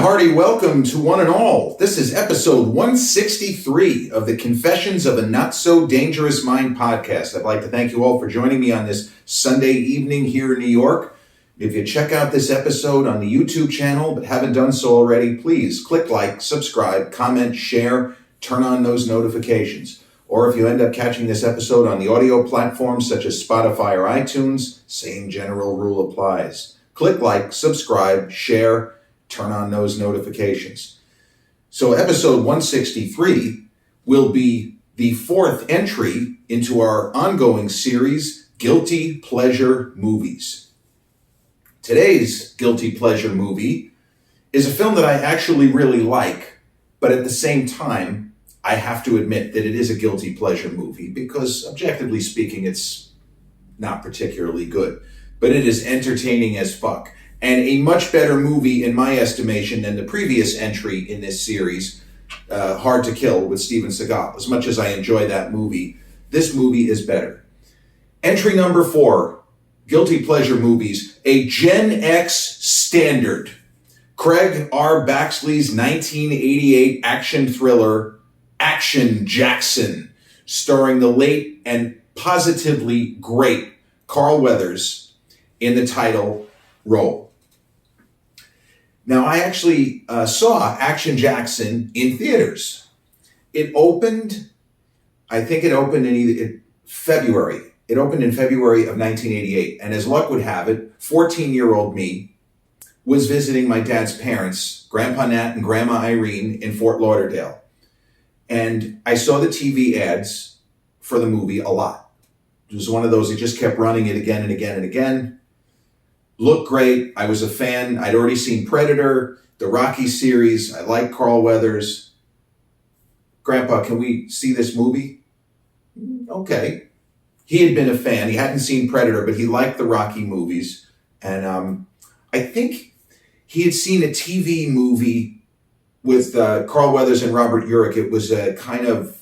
hearty welcome to one and all. This is episode 163 of the Confessions of a Not So Dangerous Mind podcast. I'd like to thank you all for joining me on this Sunday evening here in New York. If you check out this episode on the YouTube channel but haven't done so already, please click like, subscribe, comment, share, turn on those notifications. Or if you end up catching this episode on the audio platforms such as Spotify or iTunes, same general rule applies. Click like, subscribe, share, turn on those notifications. So episode 163 will be the fourth entry into our ongoing series, Guilty Pleasure Movies. Today's Guilty Pleasure movie is a film that I actually really like, but at the same time, I have to admit that it is a guilty pleasure movie because, objectively speaking, it's not particularly good, but it is entertaining as fuck. And a much better movie, in my estimation, than the previous entry in this series, Hard to Kill with Steven Seagal. As much as I enjoy that movie, this movie is better. Entry number 4, Guilty Pleasure Movies, a Gen X standard. Craig R. Baxley's 1988 action thriller, Action Jackson, starring the late and positively great Carl Weathers in the title role. Now, I actually saw Action Jackson in theaters. It opened, I think it opened in February. It opened in February of 1988. And as luck would have it, 14-year-old me was visiting my dad's parents, Grandpa Nat and Grandma Irene, in Fort Lauderdale. And I saw the TV ads for the movie a lot. It was one of those that just kept running it again and again and again. Looked great. I was a fan. I'd already seen Predator, the Rocky series. I like Carl Weathers. Grandpa, can we see this movie? Okay. He had been a fan. He hadn't seen Predator, but he liked the Rocky movies. And I think he had seen a TV movie with Carl Weathers and Robert Urich. It was a kind of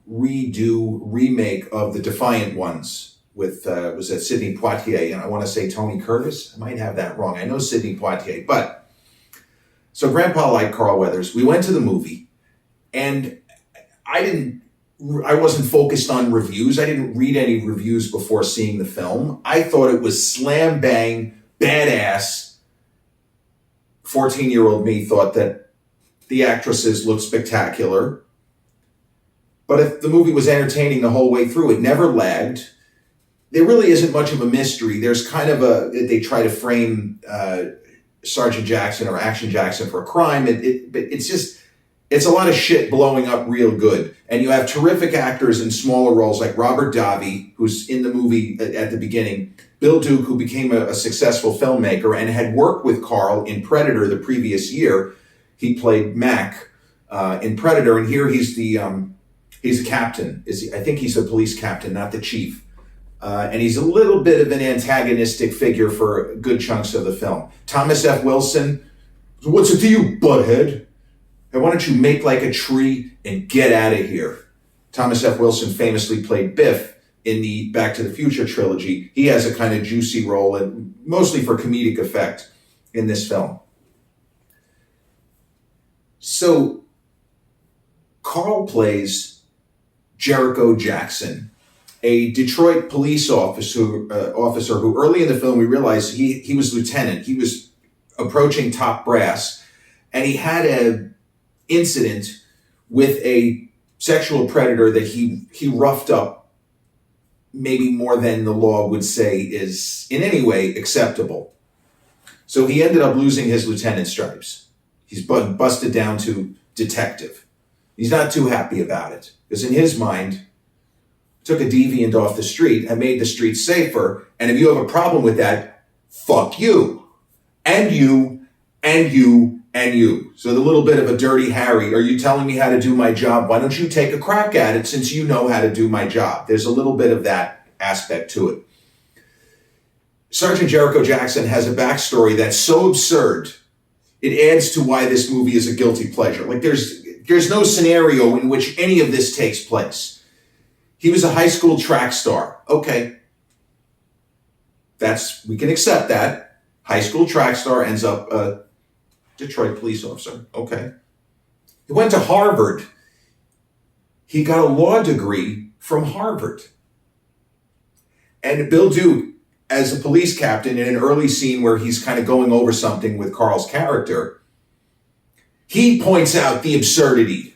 remake of The Defiant Ones. With, was that Sidney Poitier, and I want to say Tony Curtis. I might have that wrong. I know Sidney Poitier, but so Grandpa liked Carl Weathers. We went to the movie, and I wasn't focused on reviews. I didn't read any reviews before seeing the film. I thought it was slam bang, badass. 14-year-old me thought that the actresses looked spectacular. But if the movie was entertaining the whole way through, it never lagged. There really isn't much of a mystery. There's kind of they try to frame Sergeant Jackson or Action Jackson for a crime. It's a lot of shit blowing up real good. And you have terrific actors in smaller roles like Robert Davi, who's in the movie at the beginning, Bill Duke, who became a successful filmmaker and had worked with Carl in Predator the previous year. He played Mac in Predator, and here he's a captain. I think he's a police captain, not the chief. And he's a little bit of an antagonistic figure for good chunks of the film. Thomas F. Wilson, what's it to you, butthead? Hey, why don't you make like a tree and get out of here? Thomas F. Wilson famously played Biff in the Back to the Future trilogy. He has a kind of juicy role, and mostly for comedic effect in this film. So, Carl plays Jericho Jackson, a Detroit police officer who early in the film we realized he was lieutenant. He was approaching top brass, and he had an incident with a sexual predator that he roughed up maybe more than the law would say is in any way acceptable. So he ended up losing his lieutenant stripes. He's busted down to detective. He's not too happy about it because in his mind, took a deviant off the street and made the street safer. And if you have a problem with that, fuck you. And you, and you, and you. So the little bit of a dirty Harry, are you telling me how to do my job? Why don't you take a crack at it since you know how to do my job? There's a little bit of that aspect to it. Sergeant Jericho Jackson has a backstory that's so absurd, it adds to why this movie is a guilty pleasure. Like there's no scenario in which any of this takes place. He was a high school track star. Okay. We can accept that. High school track star ends up Detroit police officer. Okay. He went to Harvard. He got a law degree from Harvard. And Bill Duke, as a police captain in an early scene where he's kind of going over something with Carl's character, he points out the absurdity.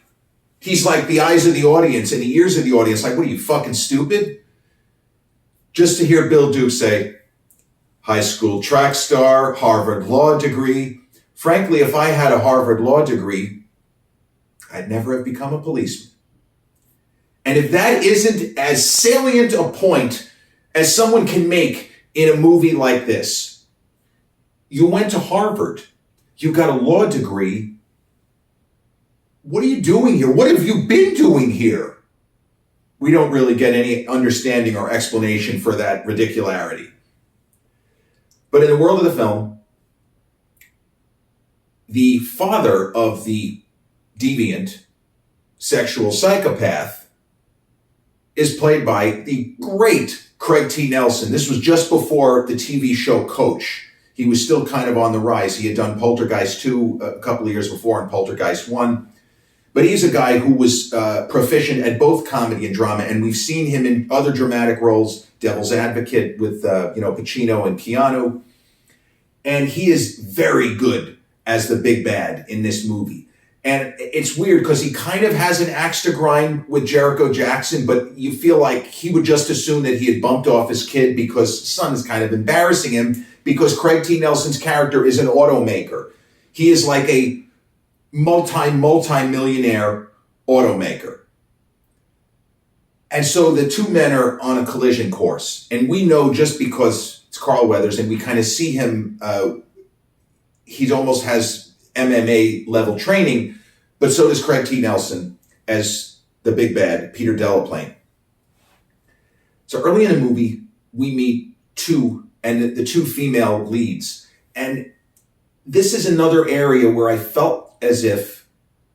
He's like the eyes of the audience and the ears of the audience, like, what are you, fucking stupid? Just to hear Bill Duke say, high school track star, Harvard law degree. Frankly, if I had a Harvard law degree, I'd never have become a policeman. And if that isn't as salient a point as someone can make in a movie like this, you went to Harvard, you got a law degree. What are you doing here? What have you been doing here? We don't really get any understanding or explanation for that ridicularity. But in the world of the film, the father of the deviant sexual psychopath is played by the great Craig T. Nelson. This was just before the TV show Coach. He was still kind of on the rise. He had done Poltergeist 2 a couple of years before and Poltergeist 1. But he's a guy who was proficient at both comedy and drama, and we've seen him in other dramatic roles, Devil's Advocate with Pacino and Keanu. And he is very good as the big bad in this movie. And it's weird because he kind of has an axe to grind with Jericho Jackson, but you feel like he would just assume that he had bumped off his kid because his son is kind of embarrassing him because Craig T. Nelson's character is an automaker. He is like a multi-millionaire automaker. And so the two men are on a collision course. And we know just because it's Carl Weathers and we kind of see him, he almost has MMA level training, but so does Craig T. Nelson as the big bad, Peter Delaplane. So early in the movie, we meet the two female leads. And this is another area where I felt as if,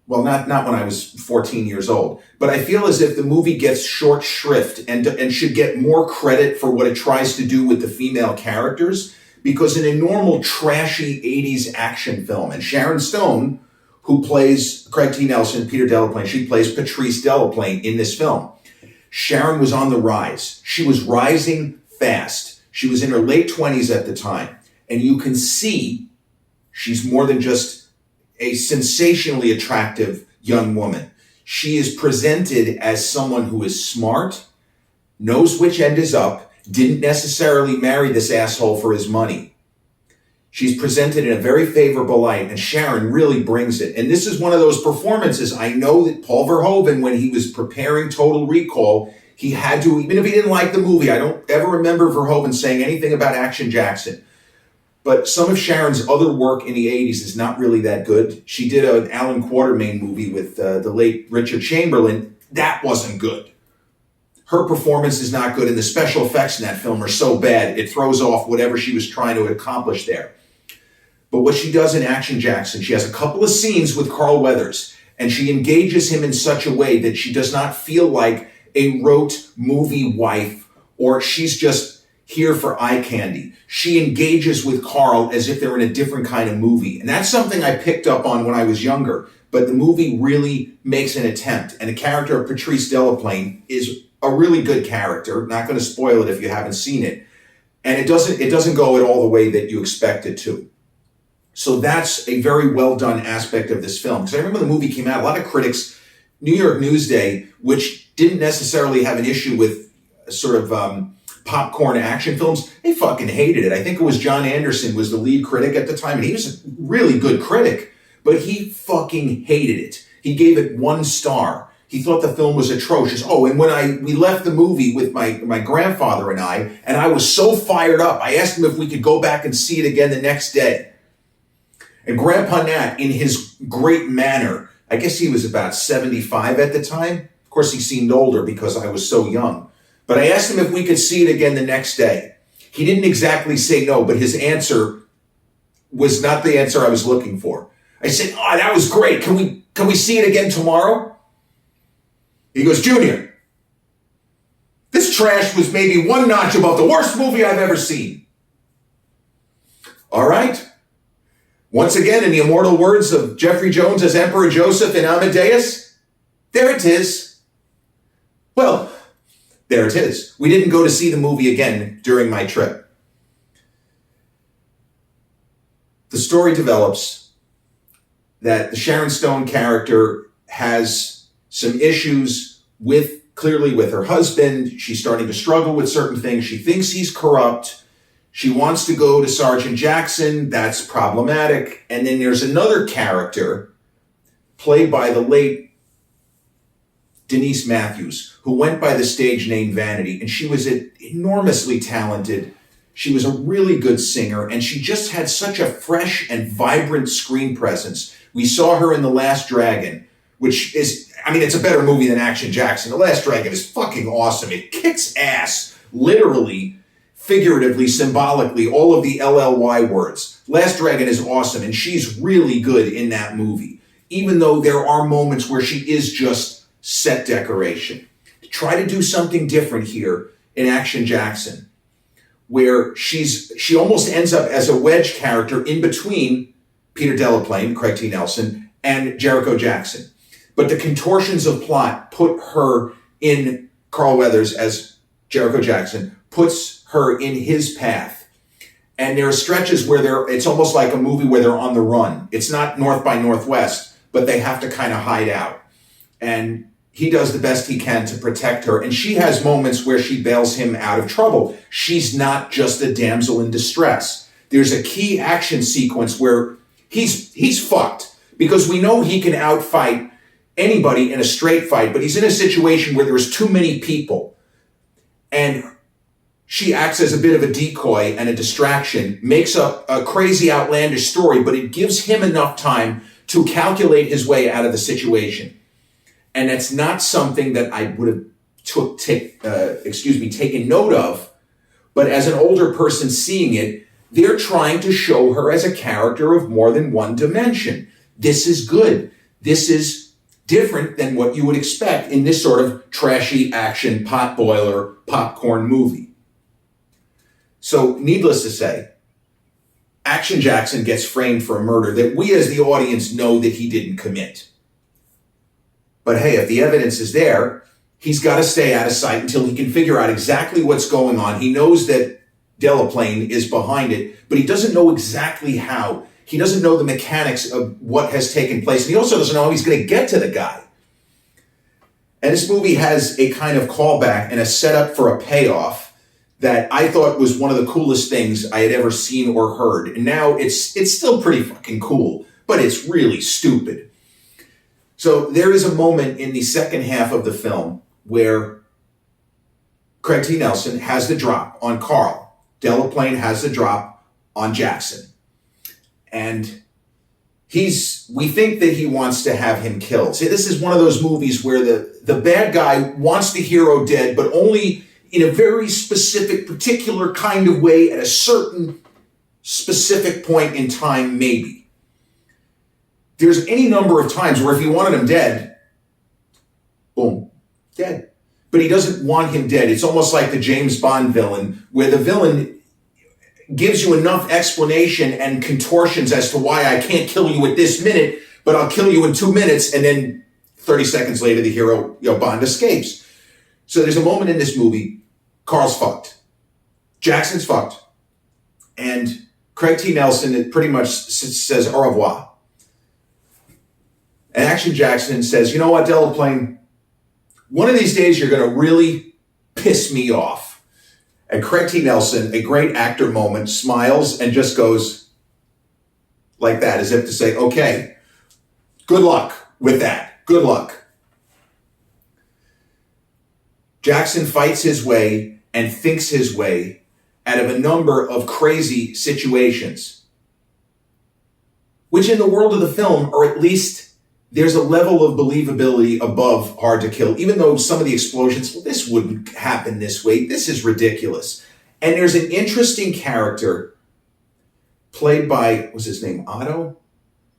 well, not when I was 14 years old, but I feel as if the movie gets short shrift and should get more credit for what it tries to do with the female characters, because in a normal trashy 80s action film, and Sharon Stone, who plays Craig T. Nelson, Peter Delaplane, she plays Patrice Delaplane in this film. Sharon was on the rise. She was rising fast. She was in her late 20s at the time. And you can see she's more than just a sensationally attractive young woman. She is presented as someone who is smart, knows which end is up, didn't necessarily marry this asshole for his money. She's presented in a very favorable light, and Sharon really brings it. And this is one of those performances. I know that Paul Verhoeven, when he was preparing Total Recall, he had to, even if he didn't like the movie, I don't ever remember Verhoeven saying anything about Action Jackson. But some of Sharon's other work in the 80s is not really that good. She did an Alan Quatermain movie with the late Richard Chamberlain. That wasn't good. Her performance is not good, and the special effects in that film are so bad, it throws off whatever she was trying to accomplish there. But what she does in Action Jackson, she has a couple of scenes with Carl Weathers, and she engages him in such a way that she does not feel like a rote movie wife, or she's just here for eye candy. She engages with Carl as if they're in a different kind of movie. And that's something I picked up on when I was younger. But the movie really makes an attempt. And the character of Patrice Delaplane is a really good character. Not going to spoil it if you haven't seen it. And it doesn't go at all the way that you expect it to. So that's a very well done aspect of this film. Because I remember the movie came out, a lot of critics, New York Newsday, which didn't necessarily have an issue with sort of popcorn action films, they fucking hated it. I think it was John Anderson was the lead critic at the time, and he was a really good critic, but he fucking hated it. He gave it 1 star. He thought the film was atrocious. Oh, and when we left the movie with my grandfather and I was so fired up, I asked him if we could go back and see it again the next day. And Grandpa Nat, in his great manner, I guess he was about 75 at the time. Of course, he seemed older because I was so young. But I asked him if we could see it again the next day. He didn't exactly say no, but his answer was not the answer I was looking for. I said, "Oh, that was great. Can we see it again tomorrow?" He goes, "Junior, this trash was maybe 1 notch above the worst movie I've ever seen." All right. Once again, in the immortal words of Jeffrey Jones as Emperor Joseph in Amadeus, there it is. Well, there it is. We didn't go to see the movie again during my trip. The story develops that the Sharon Stone character has some issues clearly with her husband. She's starting to struggle with certain things. She thinks he's corrupt. She wants to go to Sergeant Jackson. That's problematic. And then there's another character played by the late Denise Matthews, who went by the stage name Vanity. And she was enormously talented. She was a really good singer, and she just had such a fresh and vibrant screen presence. We saw her in The Last Dragon, which is, it's a better movie than Action Jackson. The Last Dragon is fucking awesome. It kicks ass, literally, figuratively, symbolically, all of the LLY words. Last Dragon is awesome, and she's really good in that movie, even though there are moments where she is just set decoration. Try to do something different here in Action Jackson, where she almost ends up as a wedge character in between Peter Delaplane, Craig T. Nelson, and Jericho Jackson. But the contortions of plot put her in, Carl Weathers as Jericho Jackson, puts her in his path. And there are stretches where it's almost like a movie where they're on the run. It's not North by Northwest, but they have to kind of hide out. And he does the best he can to protect her. And she has moments where she bails him out of trouble. She's not just a damsel in distress. There's a key action sequence where he's fucked, because we know he can outfight anybody in a straight fight, but he's in a situation where there's too many people. And she acts as a bit of a decoy and a distraction, makes up a crazy, outlandish story, but it gives him enough time to calculate his way out of the situation. And that's not something that I would have taken note of. But as an older person seeing it, they're trying to show her as a character of more than one dimension. This is good. This is different than what you would expect in this sort of trashy action potboiler popcorn movie. So needless to say, Action Jackson gets framed for a murder that we as the audience know that he didn't commit. But hey, if the evidence is there, he's got to stay out of sight until he can figure out exactly what's going on. He knows that Delaplane is behind it, but he doesn't know exactly how. He doesn't know the mechanics of what has taken place. And he also doesn't know how he's going to get to the guy. And this movie has a kind of callback and a setup for a payoff that I thought was one of the coolest things I had ever seen or heard. And now it's still pretty fucking cool, but it's really stupid. So there is a moment in the second half of the film where Craig T. Nelson has the drop on Carl. Delaplane has the drop on Jackson. And we think that he wants to have him killed. See, this is one of those movies where the bad guy wants the hero dead, but only in a very specific, particular kind of way at a certain specific point in time, maybe. There's any number of times where if he wanted him dead, boom, dead. But he doesn't want him dead. It's almost like the James Bond villain, where the villain gives you enough explanation and contortions as to why I can't kill you at this minute, but I'll kill you in 2 minutes, and then 30 seconds later, the hero, Bond escapes. So there's a moment in this movie, Carl's fucked. Jackson's fucked. And Craig T. Nelson pretty much says au revoir. And Action Jackson says, you know what, Delaplane, one of these days you're going to really piss me off. And Craig T. Nelson, a great actor moment, smiles and just goes like that, as if to say, okay, good luck with that. Good luck. Jackson fights his way and thinks his way out of a number of crazy situations, which in the world of the film, or at least there's a level of believability above hard to kill, even though some of the explosions, well, this wouldn't happen this way. This is ridiculous. And there's an interesting character played by, what's his name, Otto?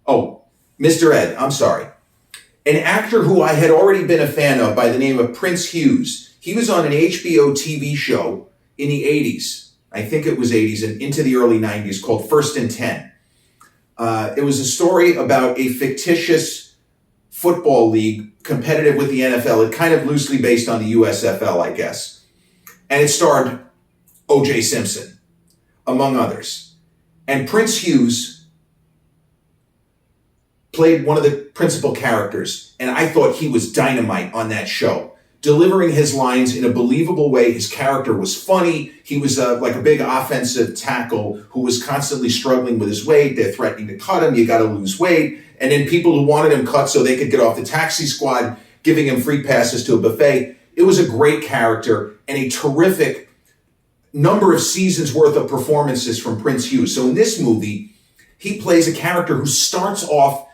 Oh, Mr. Ed, I'm sorry. An actor who I had already been a fan of by the name of Prince Hughes. He was on an HBO TV show in the 80s. I think it was 80s and into the early 90s called First and 10. It was a story about a fictitious football league competitive with the NFL. It kind of loosely based on the USFL, I guess. And it starred O.J. Simpson, among others. And Prince Hughes played one of the principal characters, and I thought he was dynamite on that show. Delivering his lines in a believable way. His character was funny. He was like a big offensive tackle who was constantly struggling with his weight. They're threatening to cut him. You got to lose weight. And then people who wanted him cut so they could get off the taxi squad, giving him free passes to a buffet. It was a great character and a terrific number of seasons worth of performances from Prince Hughes. So in this movie, he plays a character who starts off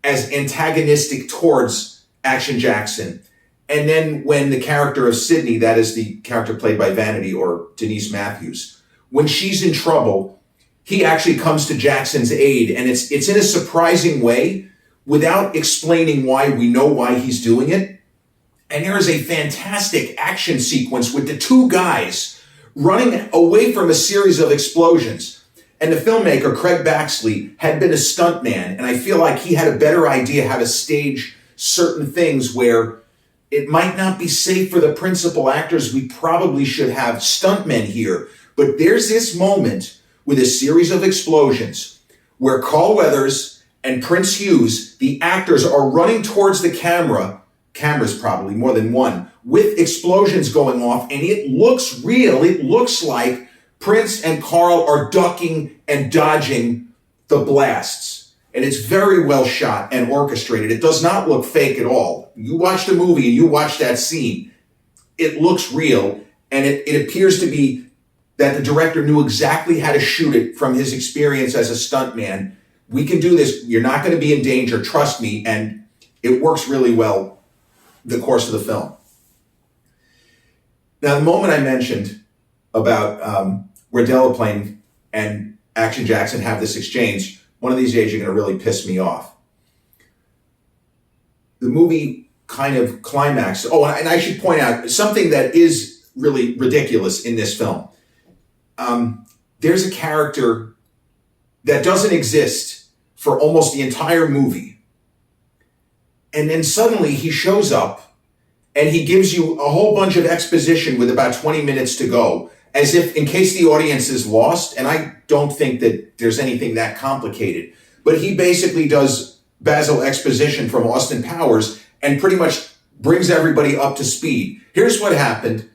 as antagonistic towards Action Jackson. And then when the character of Sydney, that is the character played by Vanity or Denise Matthews, when she's in trouble, he actually comes to Jackson's aid. And it's in a surprising way without explaining why. We know why he's doing it. And there is a fantastic action sequence with the two guys running away from a series of explosions. And the filmmaker, Craig Baxley, had been a stuntman. And I feel like he had a better idea how to stage certain things where it might not be safe for the principal actors. We probably should have stuntmen here. But there's this moment with a series of explosions where Carl Weathers and Prince Hughes, the actors, are running towards the cameras probably, more than one, with explosions going off. And it looks real. It looks like Prince and Carl are ducking and dodging the blasts. And it's very well shot and orchestrated. It does not look fake at all. You watch the movie and you watch that scene, it looks real. And it appears to be that the director knew exactly how to shoot it from his experience as a stuntman. We can do this. You're not going to be in danger. Trust me. And it works really well the course of the film. Now, the moment I mentioned about where Delaplane and Action Jackson have this exchange, one of these days you're going to really piss me off. The movie kind of climaxes. Oh, and I should point out something that is really ridiculous in this film. There's a character that doesn't exist for almost the entire movie. And then suddenly he shows up and he gives you a whole bunch of exposition with about 20 minutes to go, as if in case the audience is lost. And I don't think that there's anything that complicated. But he basically does Basil exposition from Austin Powers and pretty much brings everybody up to speed. Here's what happened.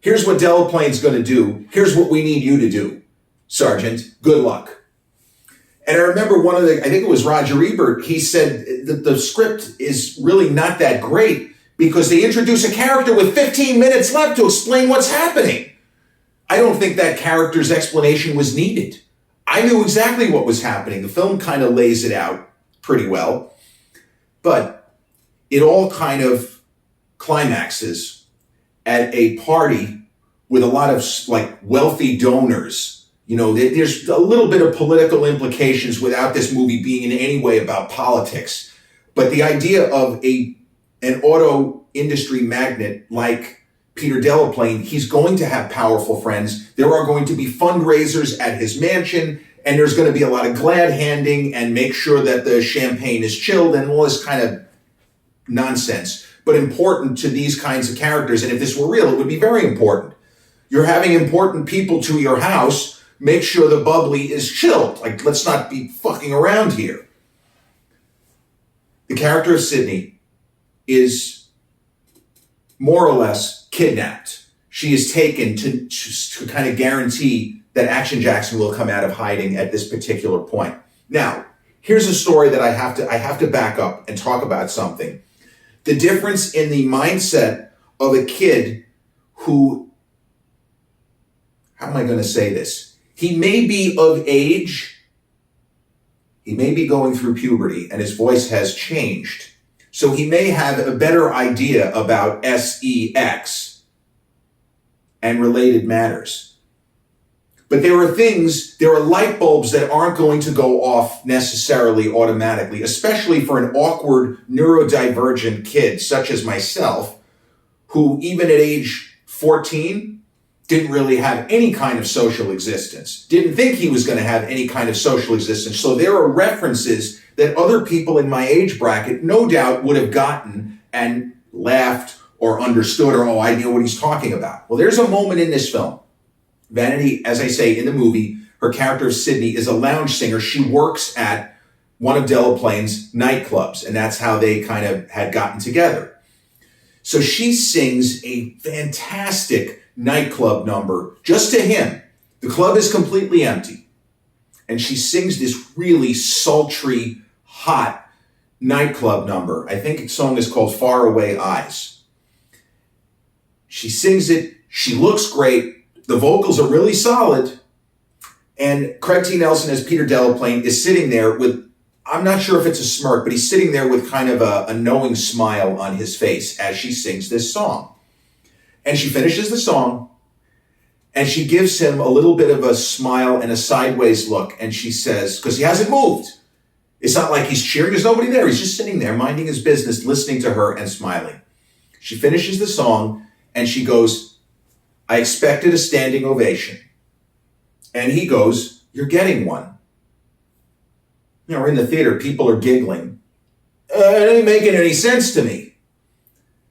Here's what Delaplane's going to do. Here's what we need you to do, Sergeant. Good luck. And I remember I think it was Roger Ebert, he said that the script is really not that great because they introduce a character with 15 minutes left to explain what's happening. I don't think that character's explanation was needed. I knew exactly what was happening. The film kind of lays it out pretty well, but it all kind of climaxes at a party with a lot of like wealthy donors. You know, there's a little bit of political implications without this movie being in any way about politics. But the idea of an auto industry magnate like Peter Delaplane, he's going to have powerful friends. There are going to be fundraisers at his mansion, and there's going to be a lot of glad handing and make sure that the champagne is chilled and all this kind of nonsense, but important to these kinds of characters. And if this were real, it would be very important. You're having important people to your house. Make sure the bubbly is chilled. Like, let's not be fucking around here. The character of Sydney is more or less kidnapped. She is taken to kind of guarantee that Action Jackson will come out of hiding at this particular point. Now, here's a story that I have to back up and talk about something. The difference in the mindset of a kid who, how am I going to say this? He may be of age, he may be going through puberty, and his voice has changed. So he may have a better idea about sex and related matters. But there are light bulbs that aren't going to go off necessarily automatically, especially for an awkward neurodivergent kid such as myself, who even at age 14 didn't really have any kind of social existence, didn't think he was going to have any kind of social existence. So there are references that other people in my age bracket no doubt would have gotten and laughed or understood, or, oh, I know what he's talking about. Well, there's a moment in this film. Vanity, as I say, in the movie, her character Sydney is a lounge singer. She works at one of Delaplane's nightclubs, and that's how they kind of had gotten together. So she sings a fantastic nightclub number just to him. The club is completely empty. And she sings this really sultry, hot nightclub number. I think the song is called Faraway Eyes. She sings it. She looks great. The vocals are really solid. And Craig T. Nelson as Peter Delaplane is sitting there with, I'm not sure if it's a smirk, but he's sitting there with kind of a knowing smile on his face as she sings this song. And she finishes the song, and she gives him a little bit of a smile and a sideways look, and she says, because he hasn't moved. It's not like he's cheering. There's nobody there. He's just sitting there minding his business, listening to her and smiling. She finishes the song, and she goes, I expected a standing ovation. And he goes, you're getting one. You know, we're in the theater, people are giggling. It ain't making any sense to me.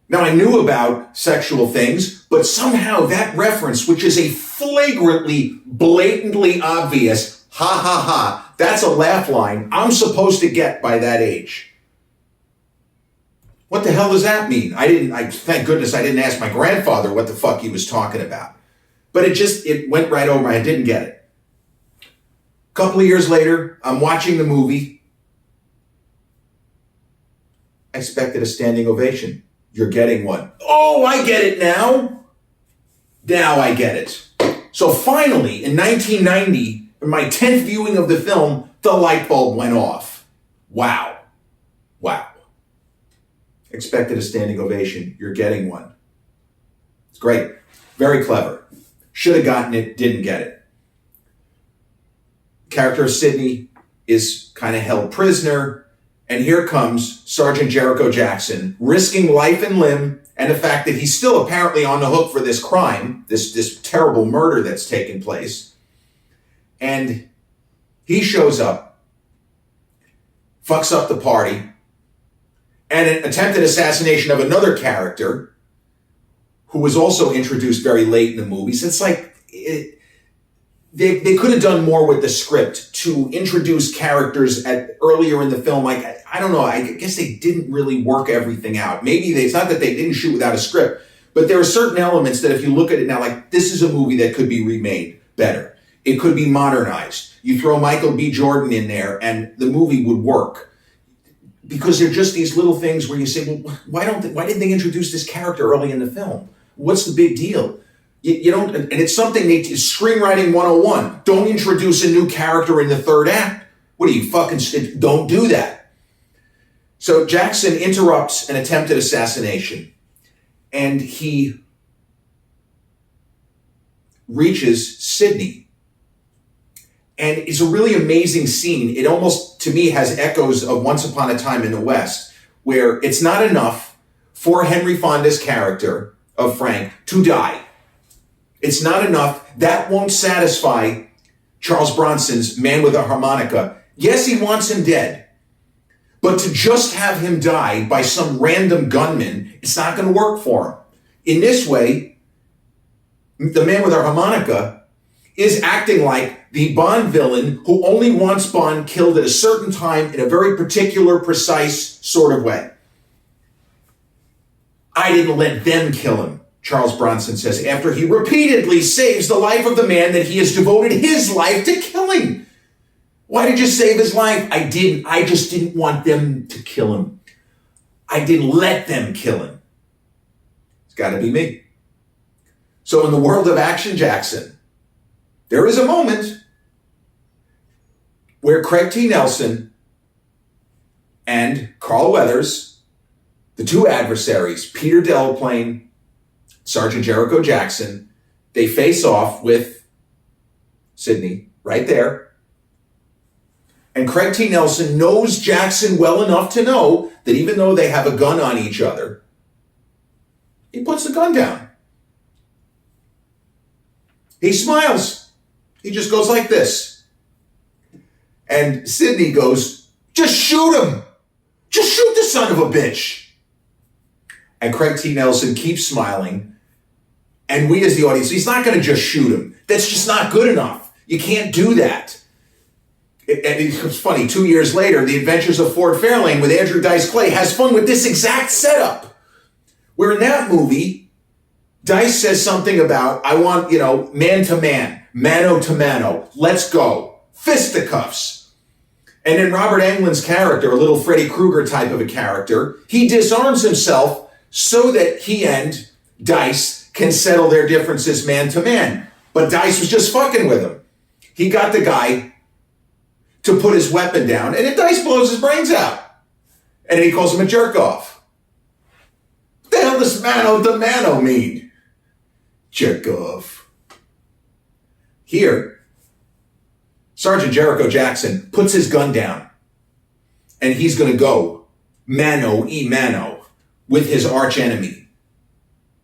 Now, I knew about sexual things, but somehow that reference, which is a flagrantly, blatantly obvious, ha ha ha, that's a laugh line I'm supposed to get by that age. What the hell does that mean? Thank goodness I didn't ask my grandfather what the fuck he was talking about. But it went right over my head. I didn't get it. A couple of years later, I'm watching the movie. I expected a standing ovation. You're getting one. Oh, I get it now. Now I get it. So finally, in 1990, in my 10th viewing of the film, the light bulb went off. Wow. Wow. Expected a standing ovation. You're getting one. It's great. Very clever. Should have gotten it, didn't get it. Character of Sydney is kind of held prisoner. And here comes Sergeant Jericho Jackson, risking life and limb, and the fact that he's still apparently on the hook for this crime, this terrible murder that's taken place. And he shows up, fucks up the party, and an attempted assassination of another character who was also introduced very late in the movie. So it's like, they could have done more with the script to introduce characters earlier in the film. Like, I don't know, I guess they didn't really work everything out. Maybe it's not that they didn't shoot without a script, but there are certain elements that if you look at it now, like, this is a movie that could be remade better. It could be modernized. You throw Michael B. Jordan in there and the movie would work. Because they're just these little things where you say, well, why didn't they introduce this character early in the film? What's the big deal? You don't, and it's something it's screenwriting 101. Don't introduce a new character in the third act. What are you fucking, don't do that. So Jackson interrupts an attempted assassination and he reaches Sydney. And it's a really amazing scene. It almost, to me, has echoes of Once Upon a Time in the West, where it's not enough for Henry Fonda's character of Frank to die. It's not enough. That won't satisfy Charles Bronson's Man with a Harmonica. Yes, he wants him dead. But to just have him die by some random gunman, it's not going to work for him. In this way, the Man with a Harmonica is acting like the Bond villain who only wants Bond killed at a certain time in a very particular, precise sort of way. I didn't let them kill him, Charles Bronson says, after he repeatedly saves the life of the man that he has devoted his life to killing. Why did you save his life? I didn't. I just didn't want them to kill him. I didn't let them kill him. It's got to be me. So in the world of Action Jackson, there is a moment where Craig T. Nelson and Carl Weathers, the two adversaries, Peter Delaplane, Sergeant Jericho Jackson, they face off with Sydney right there. And Craig T. Nelson knows Jackson well enough to know that even though they have a gun on each other, he puts the gun down. He smiles. He just goes like this. And Sidney goes, just shoot him. Just shoot the son of a bitch. And Craig T. Nelson keeps smiling. And we as the audience, he's not going to just shoot him. That's just not good enough. You can't do that. And it's funny, 2 years later, The Adventures of Ford Fairlane with Andrew Dice Clay has fun with this exact setup. Where in that movie, Dice says something about, I want, man to man, mano to mano, let's go, fisticuffs. And in Robert Englund's character, a little Freddy Krueger type of a character, he disarms himself so that he and Dice can settle their differences man to man. But Dice was just fucking with him. He got the guy to put his weapon down, and then Dice blows his brains out. And then he calls him a jerk-off. What the hell does mano to mano mean? Jerk-off. Here, Sergeant Jericho Jackson puts his gun down, and he's going to go mano y mano with his arch enemy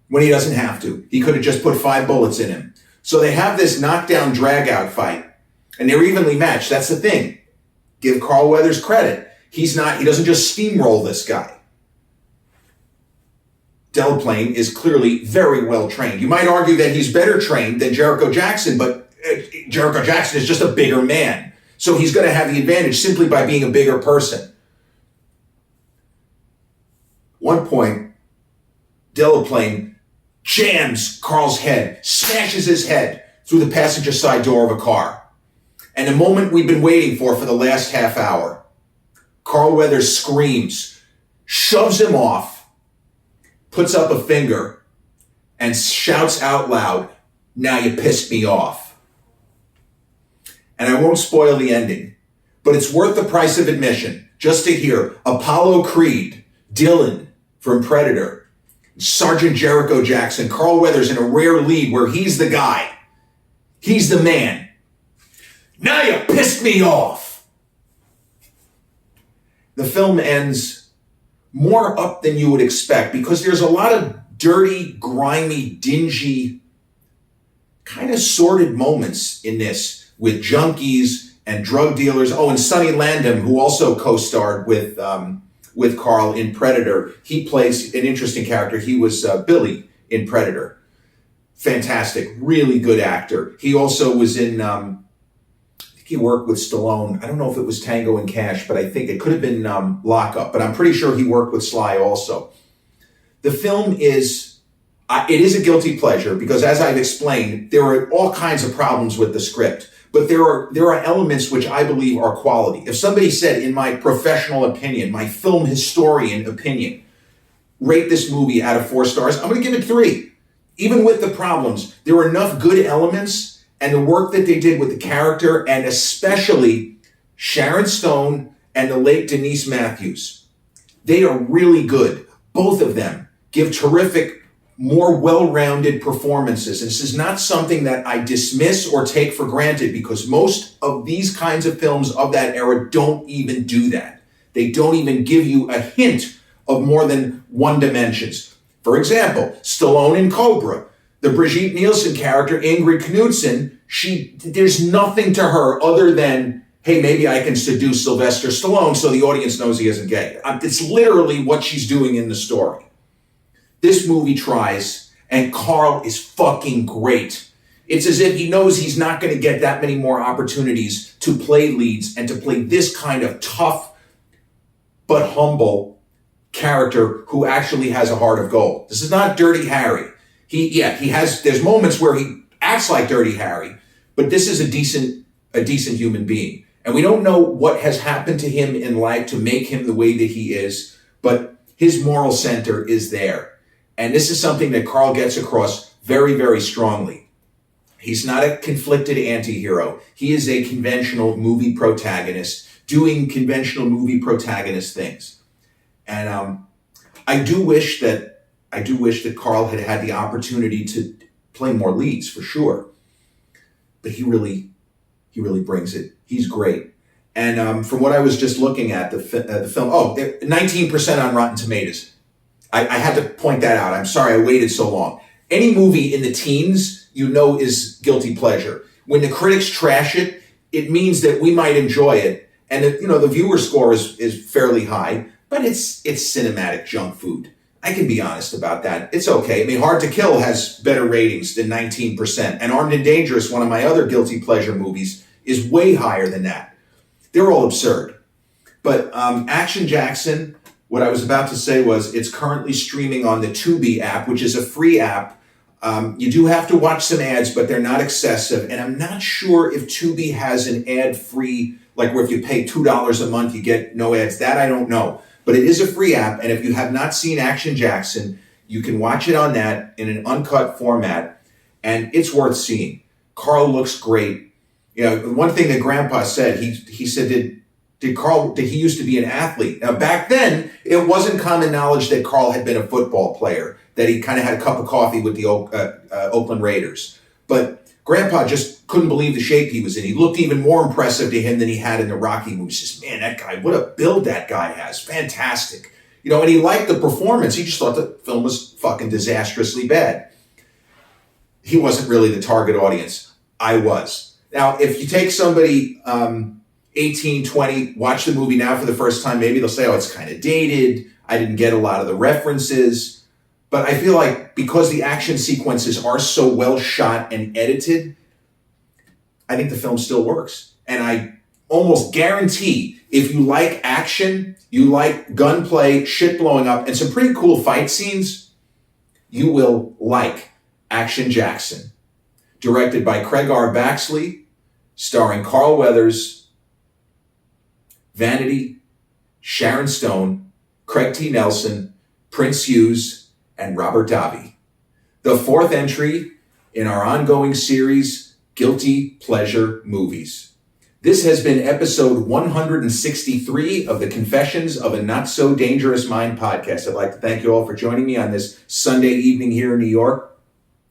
when he doesn't have to. He could have just put 5 bullets in him. So they have this knockdown drag-out fight, and they're evenly matched. That's the thing. Give Carl Weathers credit. He doesn't just steamroll this guy. Delaplane is clearly very well trained. You might argue that he's better trained than Jericho Jackson, but Jericho Jackson is just a bigger man. So he's going to have the advantage simply by being a bigger person. One point, Delaplane jams Carl's head, smashes his head through the passenger side door of a car. And the moment we've been waiting for the last half hour, Carl Weathers screams, shoves him off, puts up a finger, and shouts out loud, now you pissed me off. And I won't spoil the ending, but it's worth the price of admission just to hear Apollo Creed, Dylan from Predator, Sergeant Jericho Jackson, Carl Weathers in a rare lead where he's the guy. He's the man. Now you pissed me off. The film ends more up than you would expect because there's a lot of dirty, grimy, dingy, kind of sordid moments in this with junkies and drug dealers. Oh, and Sonny Landham, who also co-starred with Carl in Predator. He plays an interesting character. He was Billy in Predator. Fantastic, really good actor. He also was in, I think he worked with Stallone. I don't know if it was Tango and Cash, but I think it could have been Lockup, but I'm pretty sure he worked with Sly also. The film is, it is a guilty pleasure because as I've explained, there are all kinds of problems with the script, but there are elements which I believe are quality. If somebody said, in my professional opinion, my film historian opinion, rate this movie out of 4 stars, I'm going to give it 3. Even with the problems, there were enough good elements and the work that they did with the character, and especially Sharon Stone and the late Denise Matthews. They are really good. Both of them give terrific, more well-rounded performances. And this is not something that I dismiss or take for granted because most of these kinds of films of that era don't even do that. They don't even give you a hint of more than one dimensions. For example, Stallone in Cobra, the Brigitte Nielsen character, Ingrid Knudsen, there's nothing to her other than, hey, maybe I can seduce Sylvester Stallone so the audience knows he isn't gay. It's literally what she's doing in the story. This movie tries, and Carl is fucking great. It's as if he knows he's not going to get that many more opportunities to play leads and to play this kind of tough but humble character who actually has a heart of gold. This is not Dirty Harry. There's moments where he acts like Dirty Harry, but this is a decent human being. And we don't know what has happened to him in life to make him the way that he is, but his moral center is there. And this is something that Carl gets across very, very strongly. He's not a conflicted anti-hero. He is a conventional movie protagonist doing conventional movie protagonist things. And I do wish that Carl had had the opportunity to play more leads for sure. But he really brings it. He's great. And from what I was just looking at, the film, 19% on Rotten Tomatoes. I had to point that out. I'm sorry I waited so long. Any movie in the teens, is guilty pleasure. When the critics trash it, it means that we might enjoy it. And the viewer score is fairly high, but it's cinematic junk food. I can be honest about that. It's okay. I mean, Hard to Kill has better ratings than 19%. And Armed and Dangerous, one of my other guilty pleasure movies, is way higher than that. They're all absurd. But Action Jackson, what I was about to say was it's currently streaming on the Tubi app, which is a free app. You do have to watch some ads, but they're not excessive. And I'm not sure if Tubi has an ad-free, like where if you pay $2 a month, you get no ads. That I don't know. But it is a free app. And if you have not seen Action Jackson, you can watch it on that in an uncut format. And it's worth seeing. Carl looks great. One thing that Grandpa said, he said, did he used to be an athlete? Now, back then, it wasn't common knowledge that Carl had been a football player, that he kind of had a cup of coffee with the Oakland Raiders. But Grandpa just couldn't believe the shape he was in. He looked even more impressive to him than he had in the Rocky movies. He says, man, that guy, what a build that guy has. Fantastic. And he liked the performance. He just thought the film was fucking disastrously bad. He wasn't really the target audience. I was. Now, if you take somebody 18, 20, watch the movie now for the first time, maybe they'll say, oh, it's kind of dated. I didn't get a lot of the references. But I feel like because the action sequences are so well shot and edited, I think the film still works. And I almost guarantee if you like action, you like gunplay, shit blowing up, and some pretty cool fight scenes, you will like Action Jackson. Directed by Craig R. Baxley, starring Carl Weathers, Vanity, Sharon Stone, Craig T. Nelson, Prince Hughes, and Robert Davi. The fourth entry in our ongoing series, Guilty Pleasure Movies. This has been episode 163 of the Confessions of a Not So Dangerous Mind podcast. I'd like to thank you all for joining me on this Sunday evening here in New York.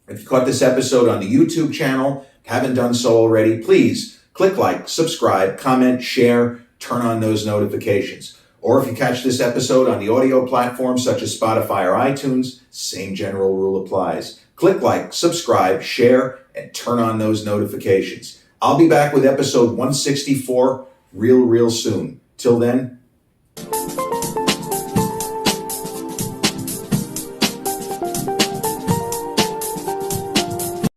If you caught this episode on the YouTube channel, haven't done so already, please click like, subscribe, comment, share, turn on those notifications. Or if you catch this episode on the audio platforms such as Spotify or iTunes, same general rule applies. Click like, subscribe, share, and turn on those notifications. I'll be back with episode 164 real soon. Till then,